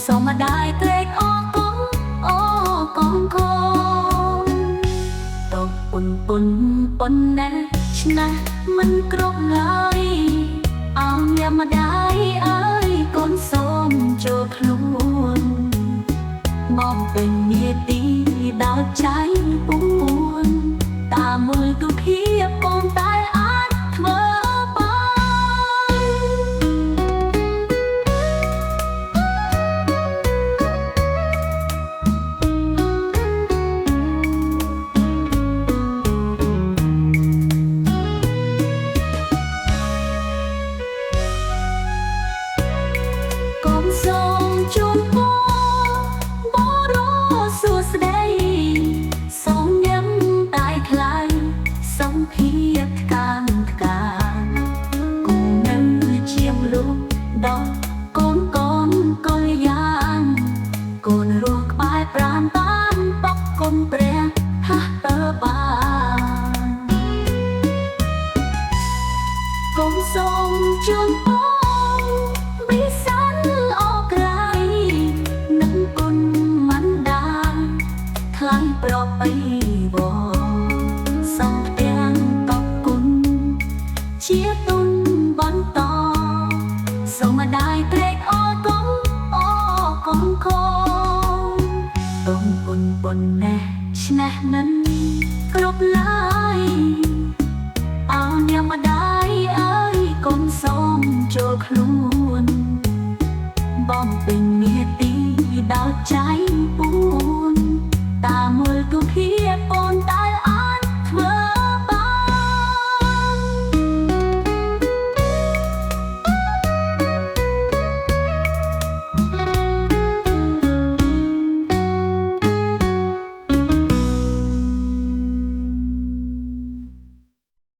សូមដែរត្រេកអរគុណអូកូនកូនតបពុនប៉ុណ្ណេះឆ្នះមិនគ្រប់ឡើយអោញាម្ដាយអើយកូនសូមចូលខ្លួនមកពេញនាទីដល់ចៃពួនតាមមើលទូភាពកូនតែអាចធ្វើបានកូនសូមជូនពរបរោសួស្ដីសូមញ៉ាំតែថ្លៃសូមភាពកានគូនៅជាមលុបដល់កូនកលយ៉ាងកូនរស់ក្បែរប្រាណបានបកគុណព្រះហាស់តើបានកូនសូមជូនពរវិសាលអក្រៃនឹងគុណមិនដាថ្លៃប្របីវសូមផ្ទាំងតបគុណជាទុនបន្តសូមដែរត្រេកអរគុណអូកូនកូនទុំគុណប៉ុណ្ណេះឆ្នះមិនគ្រប់ឡើយអោញាម្ដាយអើយកូនសូមចូលខ្លួនបំពេញនាទីដល់ចៃពួនតាមមើលទូភាពអូនតា